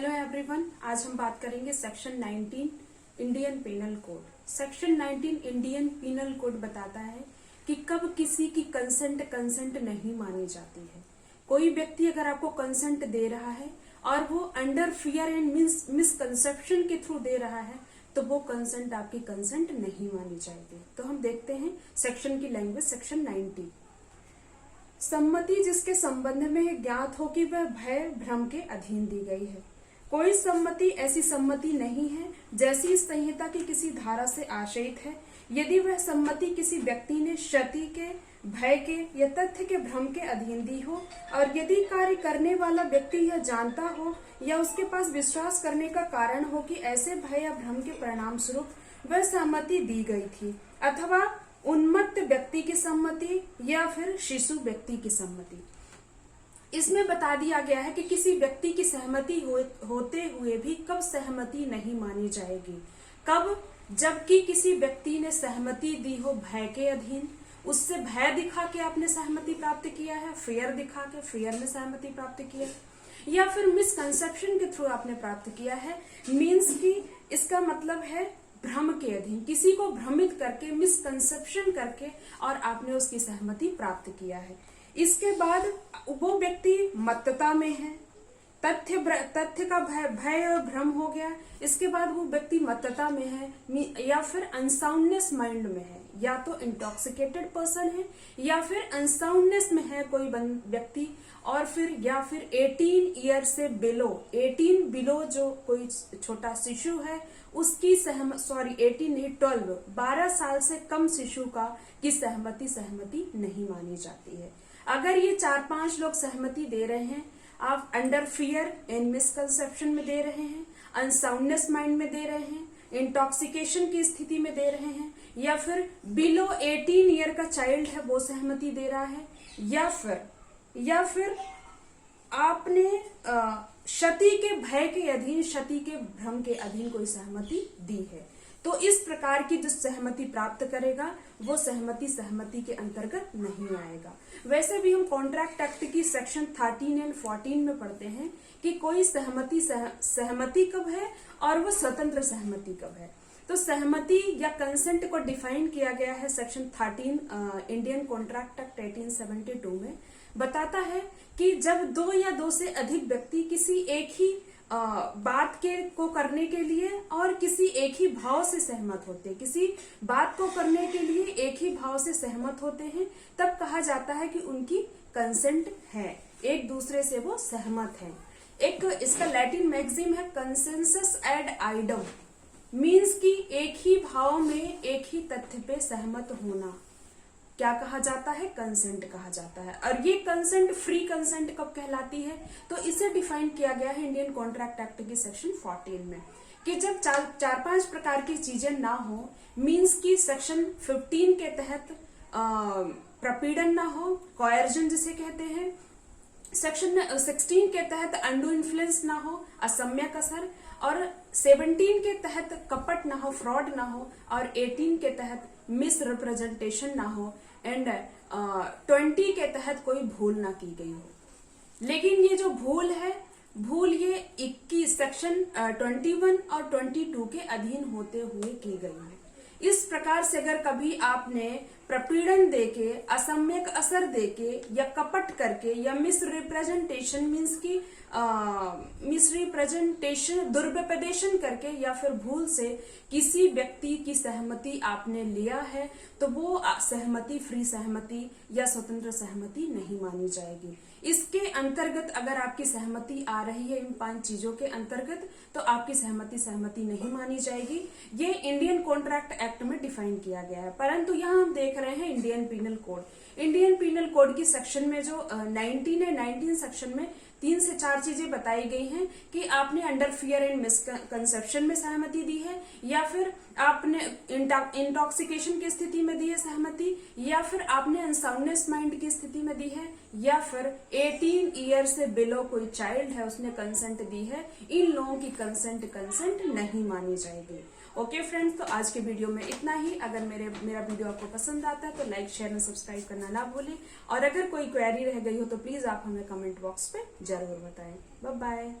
Hello everyone, आज हम बात करेंगे section 19 Indian penal code. Section 19 Indian penal code बताता है कि कब किसी की कंसेंट नहीं मानी जाती है। कोई व्यक्ति अगर आपको कंसेंट दे रहा है और वो अंडर फियर एंड मिसकंसेप्शन के थ्रू दे रहा है तो वो कंसेंट आपकी कंसेंट नहीं मानी जाएगी। तो हम देखते हैं सेक्शन की लैंग्वेज। सेक्शन 19, सम्मति जिसके संबंध में ज्ञात हो कि वह भय भ्रम के अधीन दी गई है। कोई सम्मति ऐसी सम्मति नहीं है जैसी इस संहिता की किसी धारा से आशयित है, यदि वह सम्मति किसी व्यक्ति ने क्षति के, भय के या तथ्य के भ्रम के अधीन दी हो और यदि कार्य करने वाला व्यक्ति यह जानता हो या उसके पास विश्वास करने का कारण हो कि ऐसे भय या भ्रम के परिणाम स्वरूप वह सहमति दी गई थी, अथवा उन्मत्त व्यक्ति की सम्मति या फिर शिशु व्यक्ति की सम्मति। इसमें बता दिया गया है कि किसी व्यक्ति की सहमति होते हुए भी कब सहमति नहीं मानी जाएगी। कब? जबकि किसी व्यक्ति ने सहमति दी हो भय के अधीन, उससे भय दिखा के आपने सहमति प्राप्त किया है, फेयर दिखा के फेयर में सहमति प्राप्त किया, या फिर मिसकंसेप्शन के थ्रू आपने प्राप्त किया है। मीन्स की इसका मतलब है भ्रम के अधीन, किसी को भ्रमित करके, मिसकंसेप्शन करके और आपने उसकी सहमति प्राप्त किया है। इसके बाद वो व्यक्ति मत्तता में है, तथ्य का भय और भ्रम हो गया। इसके बाद वो व्यक्ति मत्तता में है या फिर अनसाउंडनेस माइंड में है, या तो इंटॉक्सिकेटेड पर्सन है या फिर अनसाउंडनेस में है कोई व्यक्ति, और फिर या फिर 18 ईयर से बिलो, 18 बिलो जो कोई छोटा शिशु है उसकी 18 नहीं 12 साल से कम शिशु की सहमति नहीं मानी जाती है। अगर ये 4-5 लोग सहमति दे रहे हैं, आप अंडर फियर एंड मिसकंसेप्शन में दे रहे हैं, अनसाउंडनेस माइंड में दे रहे हैं, इंटॉक्सिकेशन की स्थिति में दे रहे हैं, या फिर बिलो 18 ईयर का चाइल्ड है वो सहमति दे रहा है, या फिर आपने क्षति के भय के अधीन, क्षति के भ्रम के अधीन कोई सहमति दी है, तो इस प्रकार की जो सहमति प्राप्त करेगा वो सहमति के अंतर्गत नहीं आएगा। वैसे भी हम कॉन्ट्रैक्ट एक्ट की सेक्शन 13 एंड 14 में पढ़ते हैं कि कोई सहमति कब है और वो स्वतंत्र सहमति कब है। तो सहमति या कंसेंट को डिफाइन किया गया है सेक्शन 13 इंडियन कॉन्ट्रैक्ट एक्ट 1872 में। बताता है कि जब 2 या 2 से अधिक व्यक्ति किसी एक ही बात को करने के लिए और किसी एक ही भाव से सहमत होते हैं, किसी बात को करने के लिए एक ही भाव से सहमत होते हैं, तब कहा जाता है कि उनकी कंसेंट है, एक दूसरे से वो सहमत है। एक इसका लैटिन मैक्सिम है कंसेंसस एड आइडम, मीन्स कि एक ही भाव में एक ही तथ्य पे सहमत होना क्या कहा जाता है? कंसेंट कहा जाता है। और ये कंसेंट फ्री कंसेंट कब कहलाती है? तो इसे डिफाइन किया गया है इंडियन कॉन्ट्रैक्ट एक्ट की सेक्शन 14 में कि जब 4-5 प्रकार की चीजें ना हो, मीन्स की सेक्शन 15 के तहत प्रपीड़न ना हो, कोयर्जन जिसे कहते हैं, सेक्शन 16 के तहत अंडू इन्फ्लुएंस ना हो, असम्यक असर, और 17 के तहत कपट ना हो, फ्रॉड ना हो, और 18 के तहत मिस रिप्रेजेंटेशन ना हो, एंड 20 के तहत कोई भूल ना की गई हो। लेकिन ये जो भूल ये 21 सेक्शन 21 और 22 के अधीन होते हुए की गई है। इस प्रकार से अगर कभी आपने प्रपीड़न देके, असम्यक असर देके या कपट करके या मिस रिप्रेजेंटेशन मीन्स की मिस रिप्रेजेंटेशन दुर्व्यपदेशन करके या फिर भूल से किसी व्यक्ति की सहमति आपने लिया है तो वो सहमति फ्री सहमति या स्वतंत्र सहमति नहीं मानी जाएगी। इसके अंतर्गत अगर आपकी सहमति आ रही है इन 5 चीजों के अंतर्गत तो आपकी सहमति नहीं मानी जाएगी। ये इंडियन कॉन्ट्रैक्ट एक्ट में डिफाइन किया गया है। परंतु यहाँ हम देख रहे हैं Indian penal code. Indian penal code की सेक्शन में जो 19 है, 19 सेक्शन में 3 से 4 चीजें बताई गई हैं कि आपने अंडर फियर एंड मिसकंसेप्शन में सहमति दी है, या फिर आपने इंटॉक्सिकेशन की स्थिति में दी है सहमति, या फिर आपने अनसाउंडनेस माइंड की स्थिति में दी है, या फिर 18 ईयर से बिलो कोई चाइल्ड है उसने कंसेंट दी है। इन लोगों की कंसेंट नहीं मानी जाएगी। ओके फ्रेंड्स, तो आज के वीडियो में इतना ही। अगर मेरा वीडियो आपको पसंद आता है तो लाइक, शेयर और सब्सक्राइब करना ना भूलें, और अगर कोई क्वेरी रह गई हो तो प्लीज आप हमें कमेंट बॉक्स पे जरूर बताएं। Bye bye.